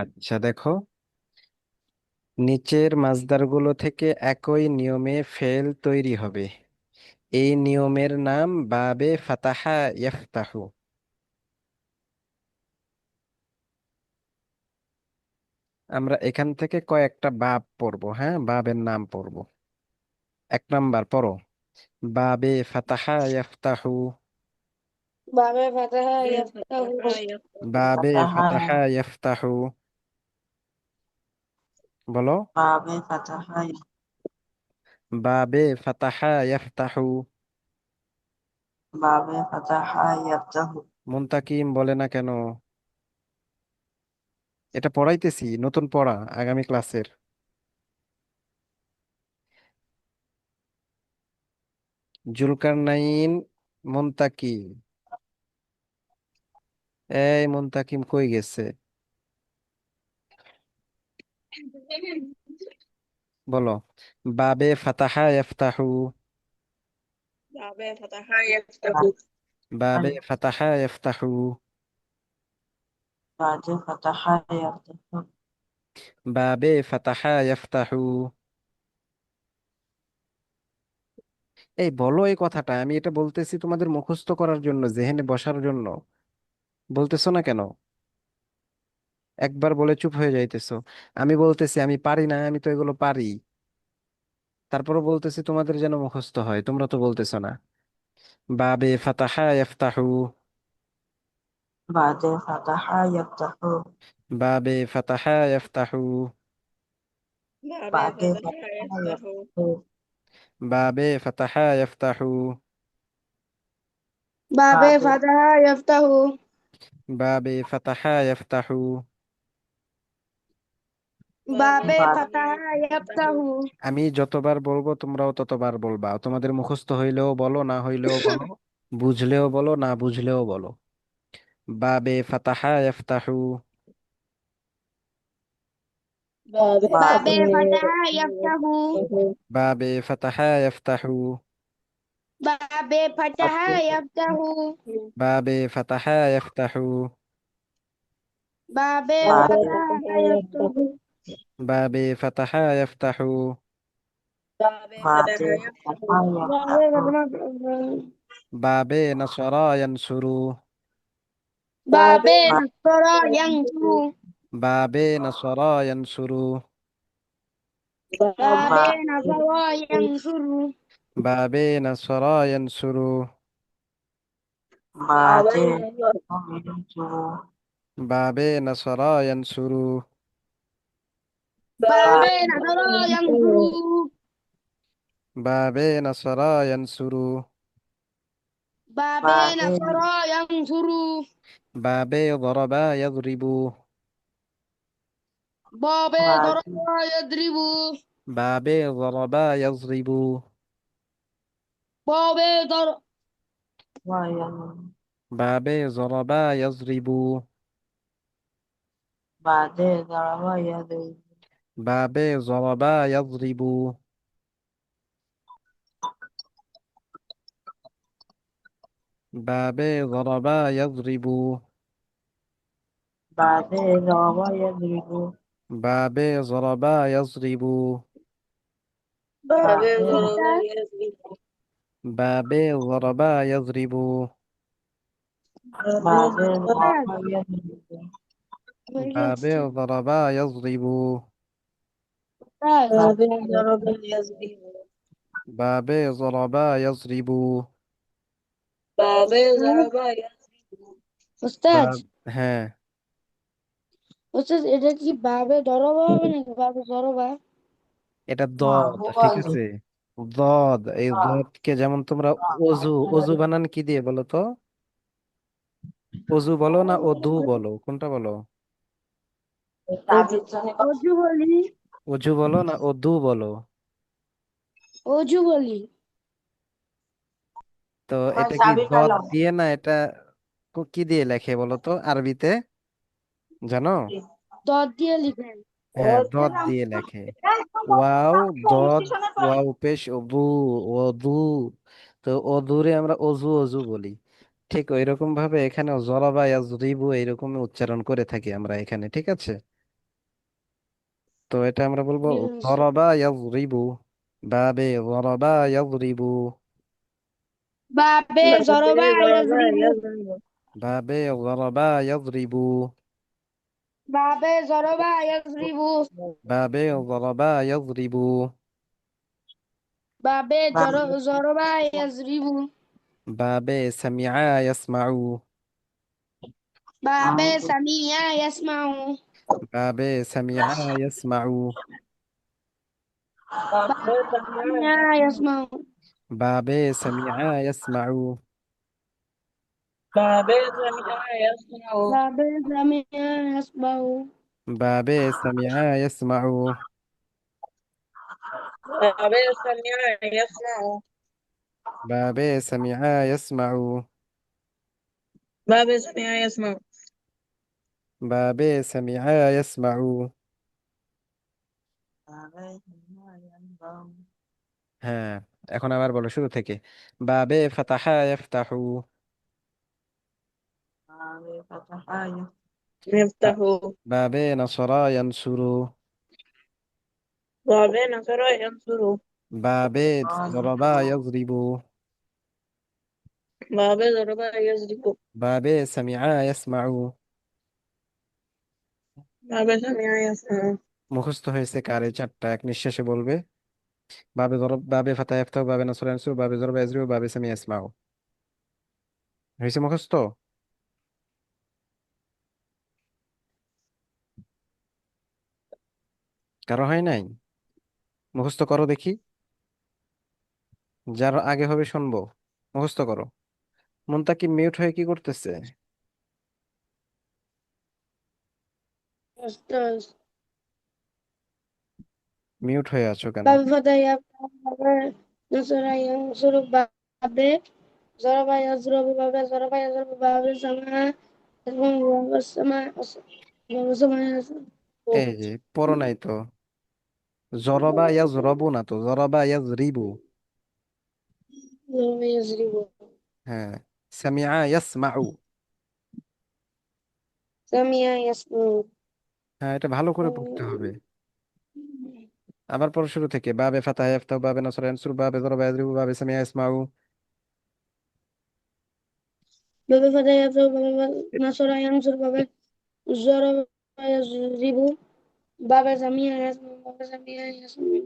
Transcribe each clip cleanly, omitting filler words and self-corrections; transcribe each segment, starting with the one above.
আচ্ছা দেখো, নিচের মাসদারগুলো থেকে একই নিয়মে ফেল তৈরি হবে। এই নিয়মের নাম বাবে ফাতাহা ইয়াফতাহু। আমরা এখান থেকে কয়েকটা বাব পড়বো, হ্যাঁ, বাবের নাম পড়বো। 1 নাম্বার পড়ো, বাবে ফাতাহা ইয়াফতাহু। বাবে ফাতাহা ইয়াফতাহু। বাবে ফাতাহা ফাতাহা ইয়াফতাহু, বলো। বাবে ফাতাহা বাবে ফাতাহা ইয়াফতাহু। বাবে ফাতাহা ইয়াফতাহু। মুনতাকিম বলে না কেন? এটা পড়াইতেছি, নতুন পড়া, আগামী ক্লাসের। জুলকারনাইন, মুনতাকিম, এই মুনতাকিম কই গেছে? বলো, বাবে ফাতাহা ইয়াফতাহু। বাবে ফাতাহা ইয়াফতাহু। বাবে ফাতাহা ইয়াফতাহু। বাবে ফাতাহা ইয়াফতাহু। বাবে ফাতাহা ইয়াফতাহু। এই বলো এই কথাটা, আমি এটা বলতেছি তোমাদের মুখস্থ করার জন্য, জেহেনে বসার জন্য। বলতেছো না কেন? একবার বলে চুপ হয়ে যাইতেছো। আমি বলতেছি আমি পারি না, আমি তো এগুলো পারি। তারপরও বলতেছি তোমাদের যেন মুখস্থ হয়, তোমরা তো বলতেছো না। বাবে ফাতাহা ইয়াফতাহু। বাবে ফাতাহা ইয়াফতাহু। বাবে ফাতাহা ইয়াফতাহু। বাবে বাবে ফাতাহা ফাতাহা ইয়াফতাহু। ইয়াফতাহু। বাবে ফাতাহা ইয়াফতাহু। বাবে বাবে ফাতাহা ইয়াফতাহু। বাবে ফাতাহা ইয়াফতাহু। বাবে বাবে ফাতাহা ইয়াফতাহু। আমি যতবার বলবো তোমরাও ততবার বলবা, তোমাদের মুখস্থ হইলেও বলো, না হইলেও বলো, বুঝলেও বলো, না বুঝলেও বলো। বাবে ফাতাহা ইয়াফতাহু। বাবে বাবে বাবে ফাতাহা ইয়াফতাহু। বাবে ফাতাহা ইয়াফতাহু। বাবে ফাতাহা ইয়াফতাহু। বাবে ফাতাহা ইয়াফতাহু। বাবে বাবে ফাতাহা ইয়াফতাহু। বাবে ফাতাহা ইয়াফতাহু। বাবে বাবে ফাতাহা ফাতাহা ইয়াফতাহু। বাবে ইয়াফতাহু। ফাতাহা। বাবে নাসারা ইয়ানসুরু। বাবে বাবে নাসরা ইয়ানসুরু। বাবে নাসারা ইয়ানসুরু। বাবে বাবে নাসরা ইয়ানসুরু। বাবে নাসারা ইয়ানসুরু। বাবে ইয়ানসুরু। বাবে নাসারা ইয়ানসুরু। বাবে বাবে নাসরা ইয়ানসুরু। বাবে নাসারা ইয়ানসুরু। বাবে বাবে নাসরা ইয়ানসুরু। বাবে ضربا يضرب. বাবে বাবে দরবা ইয়াদরিবু। বাবে ضربا يضرب. বাবে দর ওয়ায়ান। বাবে ضربا يضرب. বাদে দাঁড়াবা ইয়াদে। বাবে ضربا يضرب. বাবে ضربا يضرب. বাদে দাঁড়াবা ইয়াদরিবু। বাবে ضربا يضرب. বাবে বাদে দরবা ইয়াদরিবু। বাবে ضربا يضرب. বাদে উস্তাদ দাঁড়াবা ইয়াদরিবু। হয়ে বাবে গেছে। ضربا يضرب. উস্তাদ বাবে দাঁড়াবা ইয়াদরিবু। বাবে ضربا يضرب. বাবে দরবা ইয়াদরিবু। উস্তাদ হ্যাঁ, উস্তাদ এটা কি বাবে দরবা হবে নাকি বাবে দরবা? এটা না দদ, ঠিক হুয়ালি। আছে। দদ, এই না দদকে যেমন তোমরা অজু, অজু বানান কি দিয়ে বলো তো? অজু বলো না অধু বলো, কোনটা বলো? অজু তাবিজ জানে কথা। অজু বলি। অজু বলো না অধু বলো? অজু বলি। তো হয় এটা কি সাবির দদ আলম। দিয়ে না, এটা কি দিয়ে লেখে বলো তো আরবিতে, জানো? দদ দিয়ে লিখেন। হ্যাঁ, দদ দিয়ে লেখে। ওয়াও, দদ, ওয়াও পেশ অবু, ওদু। তো অদুরে আমরা অজু অজু বলি। ঠিক ওইরকম ভাবে এখানে জরাবা ইয়াজরিবু এইরকম উচ্চারণ করে থাকি আমরা এখানে, ঠিক আছে। তো এটা আমরা বলবো বিন্স দরাবা ইয়াজরিবু। বাবে দরাবা ইয়াজরিবু। বাবে বাবে জরবা দরবা ইয়াজরিবু ইয়াজরিবু। বাবে দরাবা ইয়াজরিবু। বাবে জরবা ইয়াজরিবু বাবে দরাবা ইয়াজরিবু। বাবে বাবে জরবা ইয়াজরিবু বাবে সামিআ ইয়াসমাউ। বাবে সামিয়া ইয়াসমাউ বাবে সামিআ ইয়াসমাউ। বাবে সামিয়া সামিয়া ইয়াসমাউ। ইয়াসমাউ বাবে সামিআ ইয়াসমাউ। বাবে সামিয়া ইয়াসমাউ। বাবে সামিয়া ইয়াসমাউ বাবে সামিআ ইয়াসমাউ। বাবে সামিয়া ইয়াসমাউ। বাবে সামিআ ইয়াসমাউ। বাবে সামিয়া ইয়াসমাউ। বাবে সামিআ ইয়াসমাউ। বাবে সামিয়া ইয়াসমাউ। হ্যাঁ, এখন আবার বলো শুরু থেকে। বাবে ফাতাহা ইয়াফতাহু। বাবে ফাতাহা বা- ইয়াফতাহু। বাবে নাসরা ইয়ানসুরু। বাবে নাসারা ইয়ানসুরু। বাবে দরাবা ইয়াজরিবু। বাবে দরবা ইয়াজরিবু। বাবে সামিআ ইয়াসমাউ। বাবে সামিয়া ইয়াসমাউ। মুখস্থ হয়েছে কার এই চারটা? এক নিঃশ্বাসে বলবে। বাবে দরব বাবে ফাতাহা ইয়াফতাহু, বাবে নাসরা ইয়ানসুরু, বাবে দরবা ইয়াজরিবু, বাবে সামিআ ইয়াসমাউ। হয়েছে মুখস্থ? কারো হয় নাই? মুখস্থ করো দেখি। যার আগে হবে শুনবো। মুখস্থ করো। মুনতাকিব মিউট হয়ে কি করতেছে? উস্তাদ মিউট হয়ে আছো কেন? বাবে ফাতা ইয়াফতাহু বাবে নাসরা ইয়ানসুরু বাবে জরবা ইয়াজরুবু বাবে জরবা ইয়াজরুবু বাবে সামা ইয়াসমাউ বাবে সামা বাবে সামা ইয়াসমাউ এই যে পড়ো নাই তো। জরবা ইয়াজরবু না তো, জরবা ইয়াজরিবু। জরবা ইয়াজরিবু হ্যাঁ। সামিআ ইয়াসমাউ। সামিয়া ইয়াসমাউ হ্যাঁ, এটা ভালো করে পড়তে হবে। আবার পড়ো শুরু থেকে। বাবে ফাতাহা ইয়াফতাহু, বাবে নাসরা ইয়ানসুরু, বাবে জরবা ইয়াজরিবু, বাবে সামিআ ইয়াসমাউ। বাবে ফাতা ইয়াফতাহু বাবে নাসরা ইয়ানসুরু বাবে জরবা ইয়াজরিবু বাবে সামিয়া ইয়াসমাউ বাবে সামিয়া ইয়াসমাউ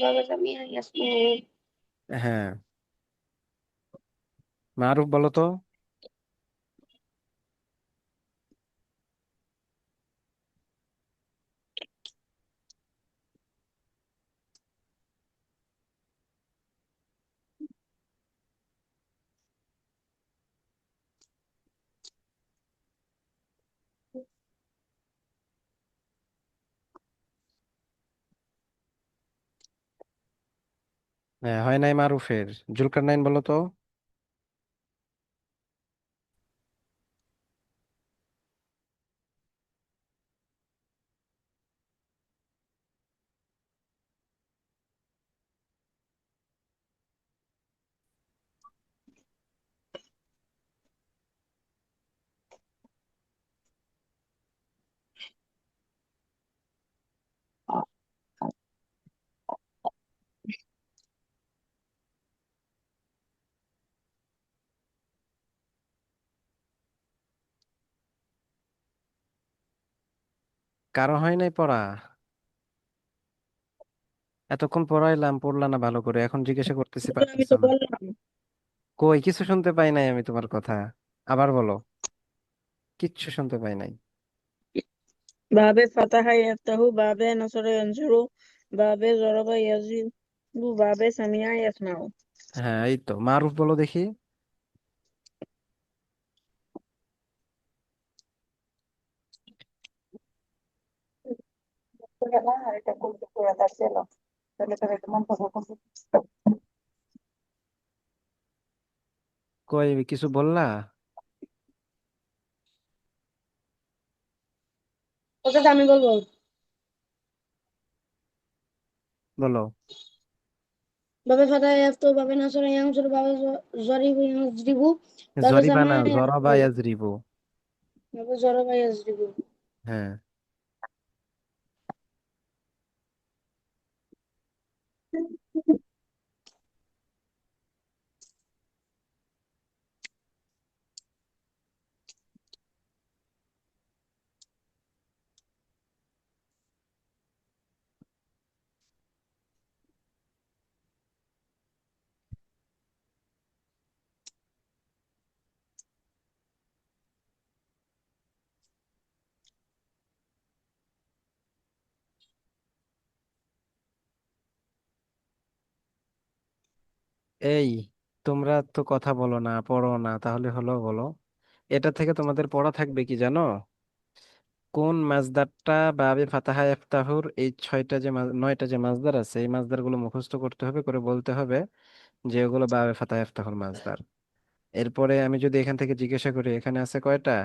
বাবে সামিয়া ইয়াসমাউ হ্যাঁ, মারুফ বলো তো। হ্যাঁ, হয় নাই মারুফের। জুলকারনাইন বলো তো। কারো হয় নাই পড়া? এতক্ষণ পড়াইলাম, পড়লা না ভালো করে, এখন জিজ্ঞাসা করতেছি আমি পারতেছো তো না। বললাম। কই কিছু শুনতে পাই নাই আমি তোমার কথা। আবার বলো। কিচ্ছু শুনতে পাই নাই। বাবে ফাতাহা ইয়াফতাহু বাবে নাসারা ইয়ানসুরু বাবে জরবা ইয়াজরিবু বাবে সামিয়া ইয়াসমাউ। হ্যাঁ, এই তো মারুফ বলো দেখি। কই কিছু বললা? ওটা আমি বলবো বলো। বাবে ফাতা ইয়াফতাহু বাবে নাসরা ইয়ানসুরু বাবে জরিবু ইয়াজরিবু বাবে জরিবা না, সামিয়া জরাবা ইয়াসমাউ ইয়াজরিবু। বাবে জরবা ইয়াজরিবু হ্যাঁ। এই, তোমরা তো কথা বলো না, পড়ো না, তাহলে হলো বলো। এটা থেকে তোমাদের পড়া থাকবে কি জানো? কোন মাসদারটা বাবে ফাতাহা ইফতাহুর এই ছয়টা যে নয়টা যে মাসদার আছে, এই মাসদার গুলো মুখস্থ করতে হবে, করে বলতে হবে যে ওগুলো বাবে ফাতাহা ইফতাহুর মাসদার। এরপরে আমি যদি এখান থেকে জিজ্ঞাসা করি এখানে আছে কয়টা,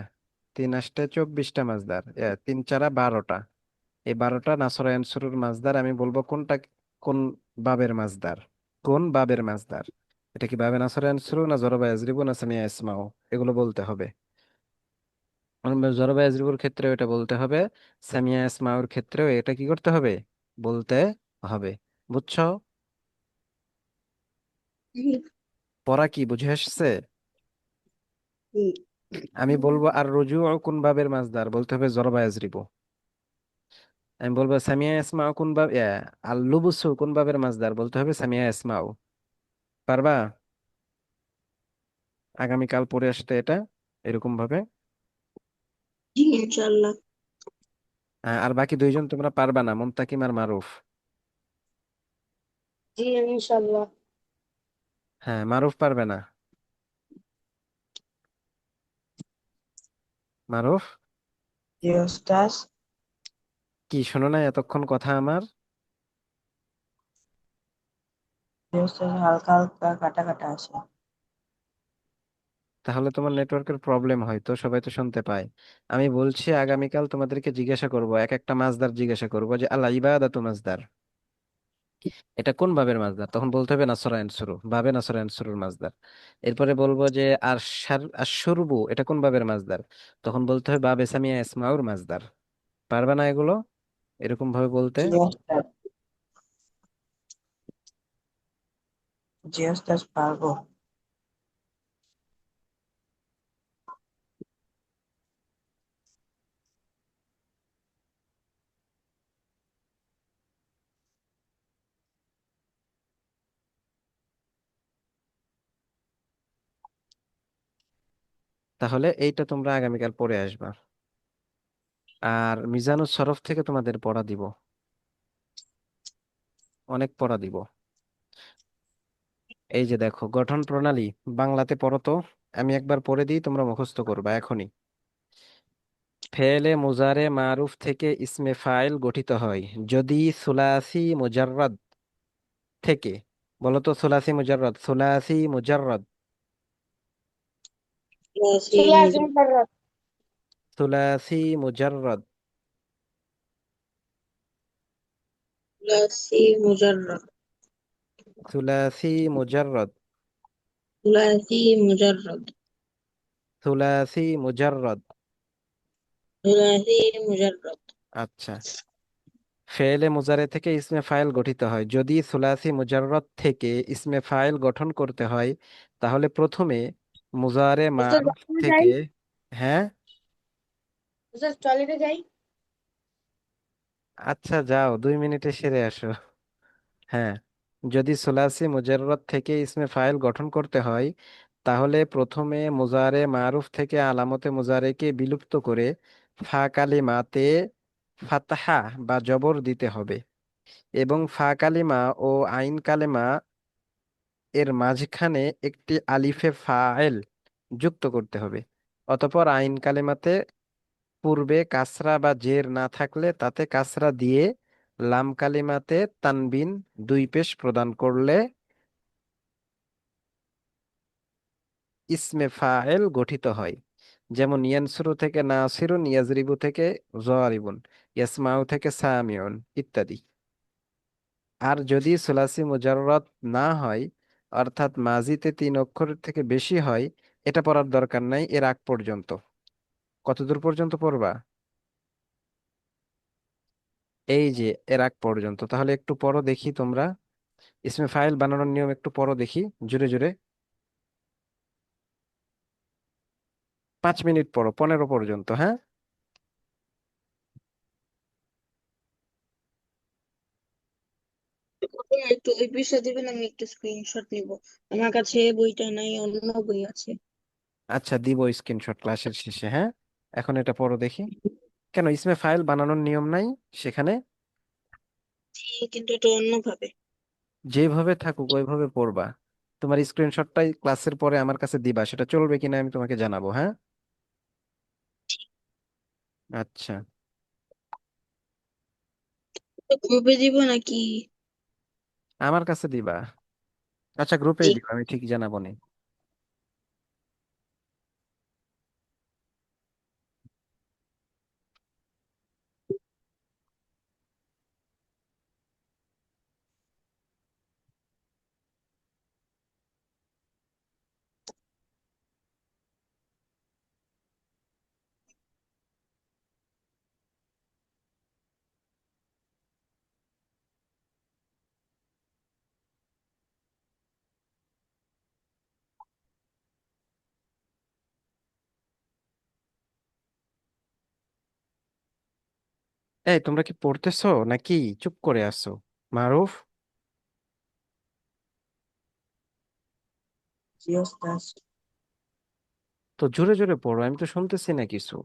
3 × 8 = 24টা মাসদার, 3 × 4 = 12টা। এই 12টা নাসরায়ন শুরুর মাসদার, আমি বলবো কোনটা কোন বাবের মাসদার, কোন বাবের মাসদার। এটা কি বাবে নাসরায়ন শুরু, না জরবা ইয়াজরিবু, না সামিয়া ইসমাউ, এগুলো বলতে হবে। জরবা ইয়াজরিবুর ক্ষেত্রে এটা বলতে হবে, সামিয়া ইসমাউর ক্ষেত্রেও এটা কি করতে হবে, বলতে হবে। বুঝছো? জি। পড়া কি বুঝে আসছে? জি। আমি বলবো আর রুজু কোন বাবের মাসদার, বলতে হবে জরবা ইয়াজরিবু। আমি বলবো সামিয়া ইসমাউ কোন বাব আল লুবুসু কোন বাবের মাসদার, বলতে হবে সামিয়া ইসমাউ। পারবা আগামীকাল পড়ে আসতে এটা এরকম ভাবে? জি, ইনশাল্লাহ। আর বাকি দুইজন তোমরা পারবা না, মুনতাকিম আর মারুফ। জি ইনশাল্লাহ। হ্যাঁ, মারুফ পারবে না। মারুফ, জি ওস্তাজ। কি শোনো না এতক্ষণ কথা আমার? জি ওস্তাজ, হালকা হালকা কাটা কাটা আছে। তাহলে তোমার নেটওয়ার্কের প্রবলেম হয়তো, সবাই তো শুনতে পায়। আমি বলছি আগামীকাল তোমাদেরকে জিজ্ঞাসা করব, এক একটা মাসদার জিজ্ঞাসা করব যে আল্লাহ ইবাদাতু মাসদার, এটা কোন ভাবের মাসদার, তখন বলতে হবে নাসরায়ন শুরু, ভাবে নাসরায়ন শুরুর মাসদার। এরপরে বলবো যে আর আশুরবু এটা কোন ভাবের মাসদার, তখন বলতে হবে বাবে সামিয়া ইসমাউর মাসদার। পারবে না এগুলো এরকম ভাবে বলতে? জি ওস্তাজ। জি ওস্তাজ, পারবো। তাহলে এইটা তোমরা আগামীকাল পড়ে আসবা। আর মিজানুর সরফ থেকে তোমাদের পড়া দিব, অনেক পড়া দিব। এই যে দেখো গঠন প্রণালী, বাংলাতে পড়ো তো, আমি একবার পড়ে দিই, তোমরা মুখস্থ করবা এখনই। ফেলে মুজারে মারুফ থেকে ইসমে ফাইল গঠিত হয় যদি সুলাসি মুজাররদ থেকে, বলো তো সুলাসি মুজাররদ, সুলাসি মুজাররদ, ক্লাসি সুলাসি মুজাররদ। সুলাসি মুজাররদ, ক্লাসি মুজাররদ। সুলাসি মুজাররদ, ক্লাসি মুজাররদ। সুলাসি মুজাররদ। ক্লাসি মুজাররদ। আচ্ছা, ফেলে মুজারে থেকে ইসমে ফাইল গঠিত হয় যদি সুলাসি মুজাররদ থেকে ইসমে ফাইল গঠন করতে হয়, তাহলে প্রথমে মুজারে উস্তাদ মারুফ বাথরুমে যাই। থেকে। হ্যাঁ, উস্তাদ টয়লেটে যাই। আচ্ছা যাও, 2 মিনিটে সেরে আসো। হ্যাঁ, যদি সুলাসি মুজাররদ থেকে ইসমে ফাইল গঠন করতে হয়, তাহলে প্রথমে মুজারে মারুফ থেকে আলামতে মুজারেকে বিলুপ্ত করে ফা কালিমাতে ফাতহা বা জবর দিতে হবে, এবং ফা কালিমা ও আইন কালিমা এর মাঝখানে একটি আলিফে ফাইল যুক্ত করতে হবে। অতঃপর আইন কালিমাতে পূর্বে কাসরা বা জের না থাকলে তাতে কাসরা দিয়ে লাম কালিমাতে তানবিন 2 পেশ প্রদান করলে ইসমে ফাইল গঠিত হয়। যেমন ইয়ানসুরু থেকে নাসিরুন, ইয়াজরিবু থেকে জারিবুন, ইয়াসমাউ থেকে সামিউন ইত্যাদি। আর যদি সুলাসি মুজাররদ না হয়, অর্থাৎ মাজিতে 3 অক্ষর থেকে বেশি হয়, এটা পড়ার দরকার নাই এর আগ পর্যন্ত। কতদূর পর্যন্ত পড়বা? এই যে এর আগ পর্যন্ত, তাহলে একটু পড়ো দেখি তোমরা, ইসমে ফাইল বানানোর নিয়ম একটু পড়ো দেখি, জুড়ে জুড়ে। 5 মিনিট পড়ো, 15 পর্যন্ত, হ্যাঁ। একটু ওই পৃষ্ঠা দিবেন, আমি একটু স্ক্রিনশট নিব। আমার কাছে বইটা নাই, অন্য বই আছে। আচ্ছা, দিব স্ক্রিনশট ক্লাসের শেষে, হ্যাঁ। এখন এটা পড়ো দেখি। কেন ইসমে ফাইল বানানোর নিয়ম নাই সেখানে? জি, কিন্তু এটা অন্যভাবে। যেভাবে থাকুক ওইভাবে পড়বা, তোমার স্ক্রিনশটটাই ক্লাসের পরে আমার কাছে দিবা, সেটা চলবে কিনা আমি তোমাকে জানাবো, হ্যাঁ? আচ্ছা। গ্রুপে দিব নাকি? আমার কাছে দিবা। আচ্ছা, গ্রুপেই দিবা, আমি ঠিক জানাবো নি। এই, তোমরা কি পড়তেছো নাকি চুপ করে আছো? মারুফ, জি ওস্তাদ। তো জোরে জোরে পড়ো, আমি তো শুনতেছি না কিছু।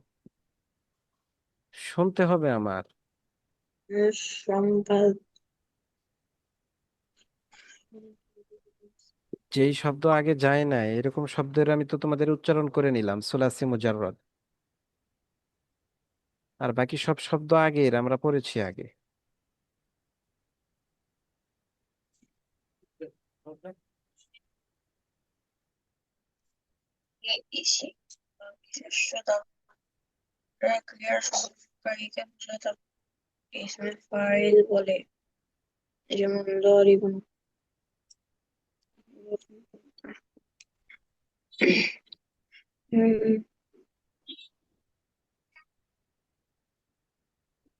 শুনতে হবে আমার। সংবাদ। যেই শব্দ আগে যায় না এরকম শব্দের আমি তো তোমাদের উচ্চারণ করে নিলাম, সুলাসি মুজাররদ। আর বাকি সব শব্দ আগের, আমরা পড়েছি আগে। এসে বিশেষত ক্রিয়ার সহকারীকে বোঝাতে ইসমে ফাইল বলে, যেমন দরিবুন।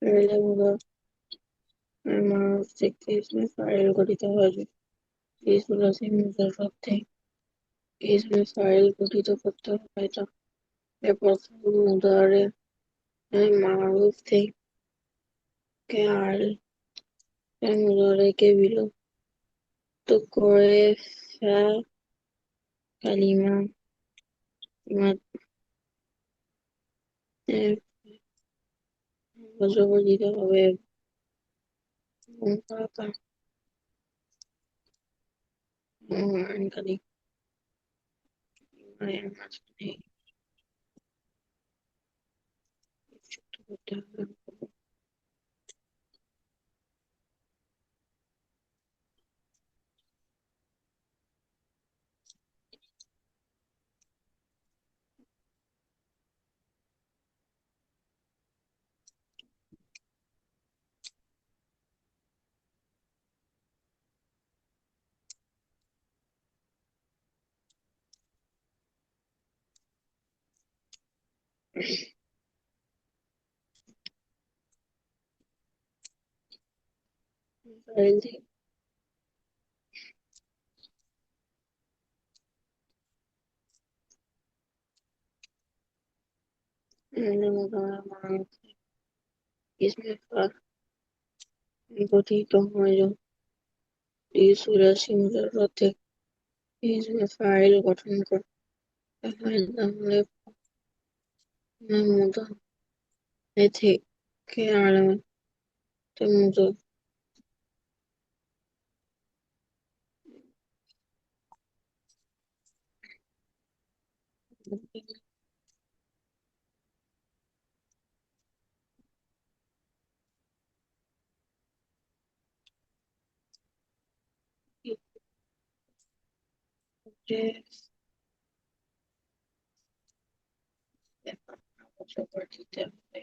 ফেলে মানব থেকে ইসমে ফাইল গঠিত হয়। ইসমুল আসিম মুজাররদ থেকে ইসমে ফাইল গঠিত করতে হয় তা এরপর মুদারে মারুফ থেকে আর মুদারেকে বিলুপ্ত করে ফা কালিমা জবর দিতে হবে এবং তাতা আইনকালী মানের মাঝখানে যুক্ত করতে হবে। ফাইল থেকে মুদারে মারুফ ইসমে ফাইল গঠিত হয় সুরাসি মুজাররদ থেকে ইসমে ফাইল গঠন করতে হয়, তাহলে মুদারে থেকে আলামতে মুজার জবর দিতে হবে।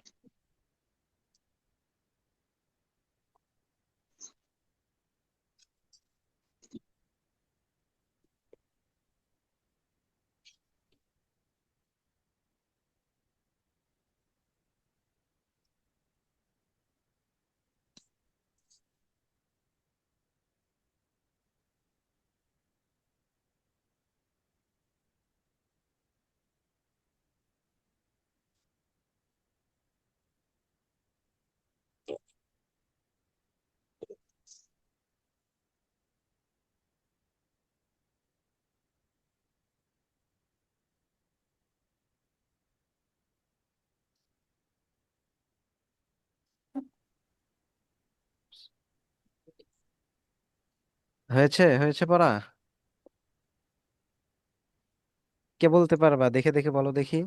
হয়েছে হয়েছে পড়া? কে বলতে পারবা? দেখে দেখে বলো দেখি।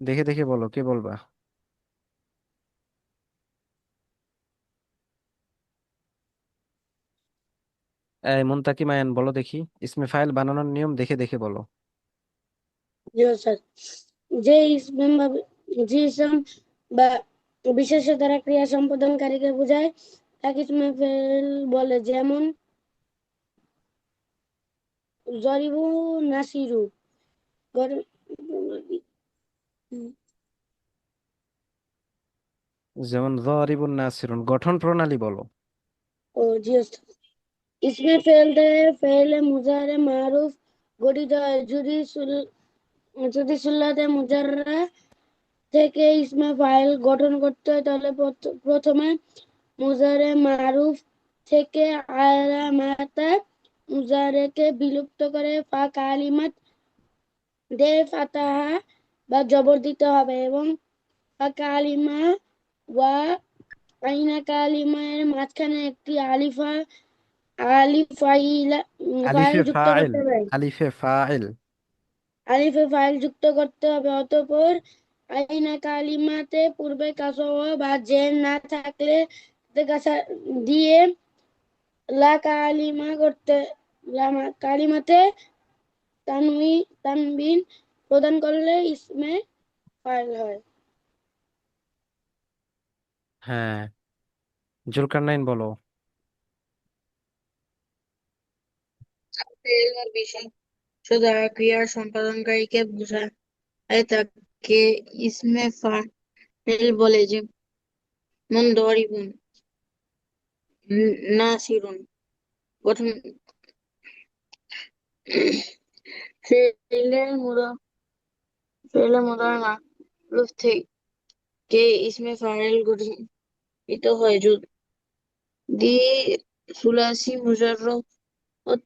দেখে দেখে বলো, কে বলবা? এই মুনতাকিম আয়ান, বলো দেখি। ইসমে ফাইল বানানোর নিয়ম দেখে দেখে বলো। জি স্যার। যে ইসম বা যে ইসম বা বিশেষ্য দ্বারা ক্রিয়া সম্পাদনকারীকে বোঝায় তাকে ইসমে ফেল বলে। যেমন জরিবু, নাসিরু। গর- যেমন যরিবুন নাসিরুন। গঠন প্রণালী বলো। ও জি স্যার। ইসমে ফেল দিয়ে ফেলে মুজারে মারুফ গঠিত হয়। যদি সুল্লাতে মুজাররা থেকে ইসমে ফাইল গঠন করতে হয় তাহলে প্রথমে মুজারে মারুফ থেকে আলামাতা মুজারেকে বিলুপ্ত করে ফা কালিমাত দে ফাতাহা বা জবর দিতে হবে এবং ফা কালিমা ওয়া আইনা কালিমা এর মাঝখানে একটি ফাইল আলিফে যুক্ত ফাইল। করতে হবে। আলিফে ফাইল। আলিফে ফাইল যুক্ত করতে হবে। অতঃপর আইনা কালিমাতে পূর্বে কাসর বা জের না থাকলে তাতে কাসা দিয়ে লা কালিমা করতে কালিমাতে তানবিন প্রদান করলে ইসমে ফাইল হয়। হ্যাঁ, জুলকারনাইন বলো। ফেল আর বিশেষ্য দ্বারা ক্রিয়ার সম্পাদনকারীকে বোঝায় তাকে ইসমে ফাইল বলে। যেমন দরিবুন, নাসিরুন। গঠন ফেলে মুদারে মারুফ থেকে ইসমে ফাইল গঠিত হয়। যদি সুলাসি মুজাররফ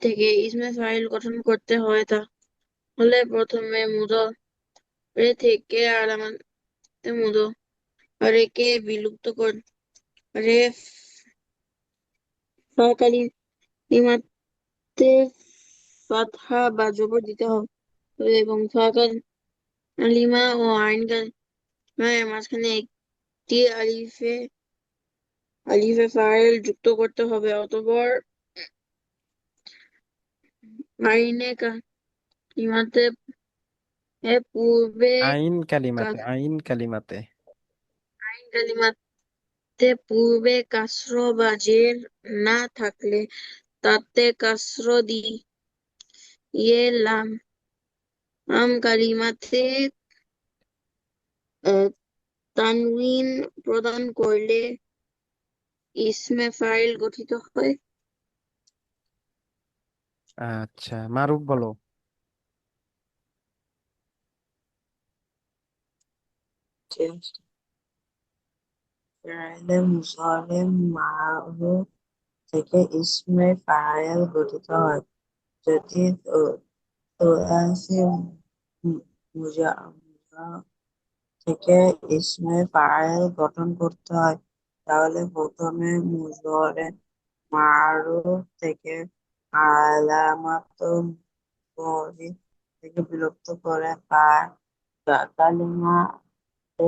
থেকে ইসমে ফাইল গঠন করতে হয় তাহলে প্রথমে মুদরে থেকে আলামাতে মুদরেকে বিলুপ্ত করে ফা কালিমাতে ফাতহা বা জবর দিতে হবে এবং ফা কালিমা ও আইন কালিমা এর মাঝখানে একটি আলিফে ফাইল যুক্ত করতে হবে। অতঃপর আইনে কালিমাতে পূর্বে আইন কালিমাতে। কা- আইন কালিমাতে। আইন কালিমাতে পূর্বে কাসর বা জের না থাকলে তাতে কাসর দিয়ে লাম কালিমাতে আহ, তানউইন প্রদান করলে ইসমে ফাইল গঠিত হয়। আচ্ছা, মারুফ বলো। ফেলে মুজারে মারুফ থেকে ইসমে ফাইল গঠিত হয়। যদি মুজা থেকে ইসমে ফাইল গঠন করতে হয় তাহলে প্রথমে মুজরে মারুফ থেকে আলামাত মুজরি থেকে বিলুপ্ত করে কালিমাতে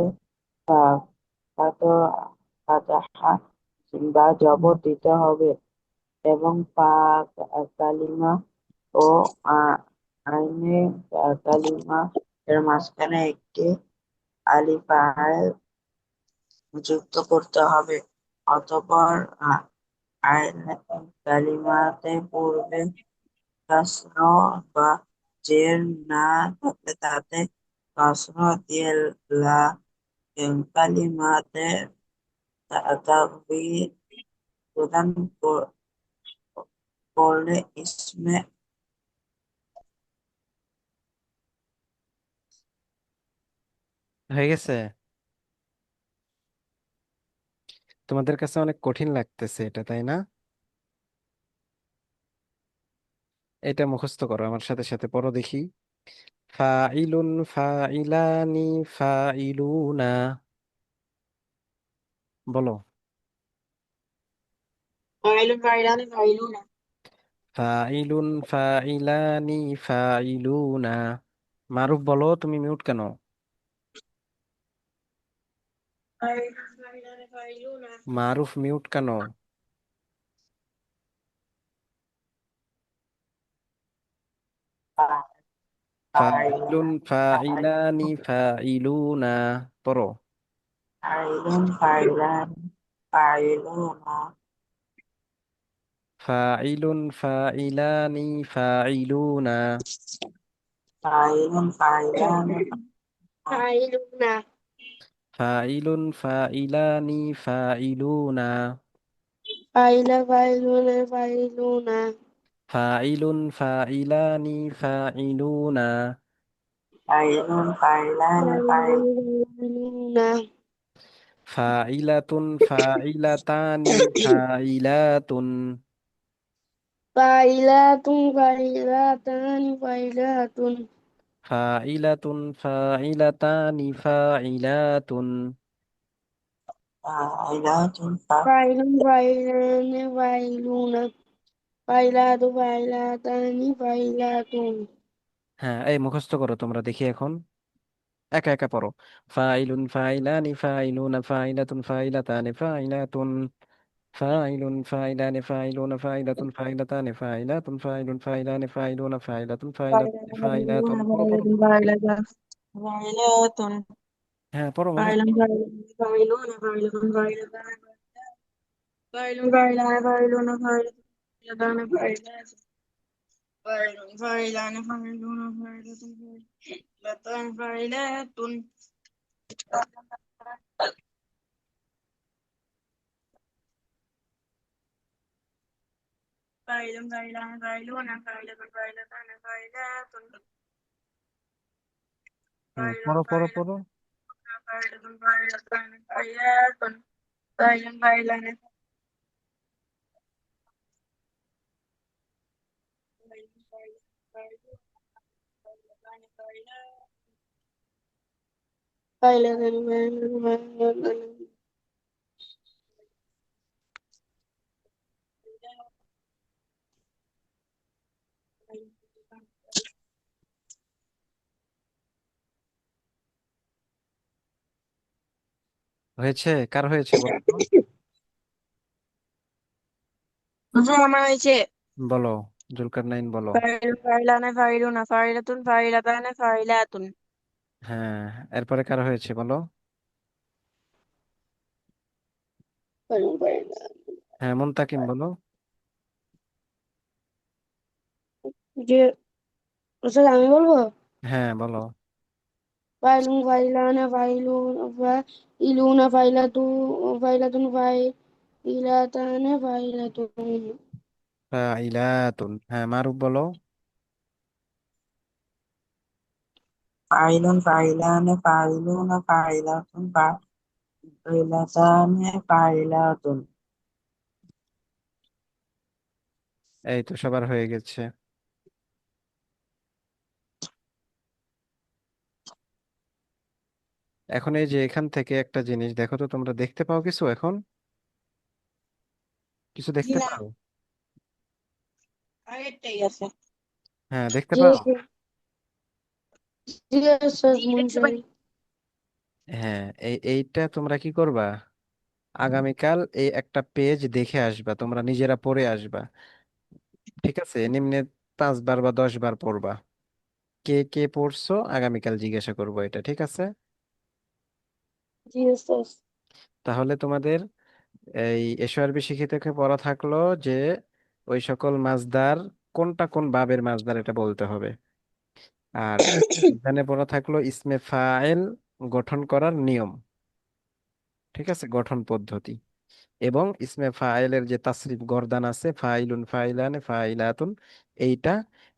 ফাতহা বা জবর দিতে হবে এবং কালিমা ও আইনে কালিমা এর মাঝখানে একটি আলিফ যুক্ত করতে হবে। অতঃপর আইনে কালিমাতে পূর্বে কাসর বা জের না থাকলে তাতে কাসর দিয়ে কালিমাতে তাকবীর প্রদান করলে ইসমে হয়ে গেছে? তোমাদের কাছে অনেক কঠিন লাগতেছে এটা, তাই না? এটা মুখস্থ করো, আমার সাথে সাথে পড়ো দেখি। ফাইলুন, ফাইলানি, ফাইলুনা। বলো। ফাইলুন ফাইলানে ফাইলুনা। ফাইলুন, ফাইলানি, ফাইলুনা। মারুফ বলো, তুমি মিউট কেন? ফাইলুন ফাইলানে ফাইলুনা। মারুফ মিউট কেন? ফাইলুন, ফাইলানি, ফাইলুনা। পড়ো। ফাইলুন ফাইলান ফাইলুনা। ফাইলুন, ফাইলানি, ফাইলুনা। ফাইলুন ফাইলান ফাইলুনা। ফাইলুন, ফাইলানি, ফাইলুনা। ফাইলুনা ফাইলুনা। ফাইলুন, ফাইলানি, ফাইলুনা। ফাইলুন ফাইলান ফাইলুনা। ফাইলাতুন, ফাইলাতানি, ফাইলাতুন। ফাইলাতুন ফাইলাতানি ফাইলাতুন। ফাইলাতুন, ফাইলাতানি, ফাইলাতুন। ফাইলাতুন ফাইলুন ফাইলানি ফাইলুনা। ফাইলাতু ফাইলাতানি ফাইলাতুন। হ্যাঁ, এই মুখস্থ করো তোমরা, দেখি এখন একা একা পড়ো। ফাইলুন, ফাইলানি, ফাইলুনা, ফাইলাতুন, ফাইলাতানি, ফাইলাতুন। ফাইলুন, ফাইলানি, ফাইলুনা, ফাইলাতুন, ফাইলাতানি, ফাইলাতুন, ফাইলুন, ফাইলানি, ফাইলুনা, ফাইলাতুন, ফাইলাতানি, ফাইলাতুন। পড়ো পড়ো। ফাইলাতুন। হ্যাঁ, পড়ো, মুখস্থ ফাইলুন করো। ফাইলানে ফাইলুনা ফাইলুন ফাইলাতানে ফাইলুন ফাইলানে ফাইলুনা ফাইলাতানে ফাইলাতুন। ফাইলুন ফাইলানে ফাইলুনা ফাইলাতানে ফাইলাতুন। ফাইলুন ফাইলানে ফাইলুনা ফাইলাতানে ফাইলাতুন। ফাইলুন পড়ো পড়ো ফাইলানে পড়ো। ফাইলাতানে ফাইলাতুন। ফাইলুন ফাইলানে ফাইলুন ফাইলানে ফাইলাতানে ফাইলাতুন। ফাইলাতানি ফাইলাতানি। হয়েছে? কার হয়েছে বলো তো? বুঝো আমার হয়েছে। বলো, জুলকার নাইন বলো। ফাইলুন ফাইলানে ফাইলুনা ফাইলাতুন ফাইলাতানে ফাইলাতুন। হ্যাঁ, এরপরে কার হয়েছে বলো? ফাইলুন ফাইলানি। হ্যাঁ, মুনতাকিম বলো। যে ওস্তাদ আমি বলবো। হ্যাঁ, বলো। ফাইলুন ফাইলানা ফাইলুন ফাইলুনা ফাইলাতুন ফাইলাতানে ফাইলাতুন। ফাইলাতুন। হ্যাঁ, মারুফ বলো। ফাইলুন ফাইলানে ফাইলুনা ফাইলাতুন ফাইলাতানে ফাইলাতুন। এই তো সবার হয়ে গেছে। এখন এই যে এখান থেকে একটা জিনিস দেখো তো, তোমরা দেখতে পাও কিছু এখন? কিছু জি দেখতে না, পাও? আগেরটাই আছে। হ্যাঁ, দেখতে জি পাও। জি ওস্তাদ কি দেখতে মঞ্জুর। পারি? হ্যাঁ, এইটা তোমরা কি করবা? আগামীকাল এই একটা পেজ দেখে আসবা, তোমরা নিজেরা পড়ে আসবা। ঠিক আছে, নিম্নে 5 বার বা 10 বার পড়বা। কে কে পড়ছো আগামীকাল জিজ্ঞাসা করবো এটা, ঠিক আছে? জি ওস্তাদ। তাহলে তোমাদের এই এশআরবি শিক্ষিত থেকে পড়া থাকলো যে ওই সকল মাছদার কোনটা কোন বাবের মাছদার এটা বলতে হবে। আর এখানে পড়া থাকলো ইসমে ফাইল গঠন করার নিয়ম, ঠিক আছে, গঠন পদ্ধতি। এবং ইসমে ফাইলের যে তাসরিফ গর্দান আছে, ফাইলুন, ফাইলান, ফাইলাতুন, এইটা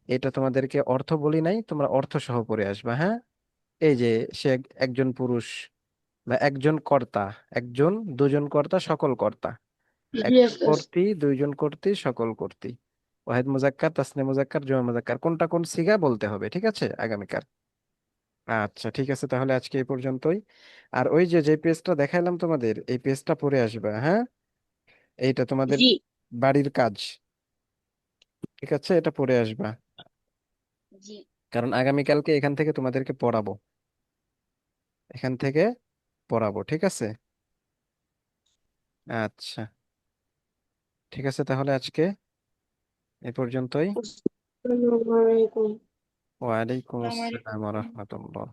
এটা তোমাদেরকে অর্থ বলি নাই, তোমরা অর্থ সহ পড়ে আসবা, হ্যাঁ? এই যে সে একজন পুরুষ বা একজন কর্তা, একজন, দুজন কর্তা, সকল কর্তা, জি একজন ওস্তাদ। কর্তৃ, দুইজন কর্তৃ, সকল কর্তৃ, ওয়াহিদ মুজাক্কার, তাসনিয়া মুজাক্কার, জমা মুজাক্কার, কোনটা কোন সিগা বলতে হবে, ঠিক আছে, আগামীকাল। আচ্ছা ঠিক আছে, তাহলে আজকে এই পর্যন্তই। আর ওই যে যে পেজটা দেখাইলাম তোমাদের, এই পেজটা পড়ে আসবা, হ্যাঁ? এইটা তোমাদের জি। বাড়ির কাজ, ঠিক আছে? এটা পড়ে আসবা, জি। কারণ আগামীকালকে এখান থেকে তোমাদেরকে পড়াবো, এখান থেকে পড়াবো, ঠিক আছে? আচ্ছা ঠিক আছে, তাহলে আজকে এ পর্যন্তই। আসসালামু আলাইকুম। ওয়ালাইকুম আসসালাম রহমতুল্লাহ।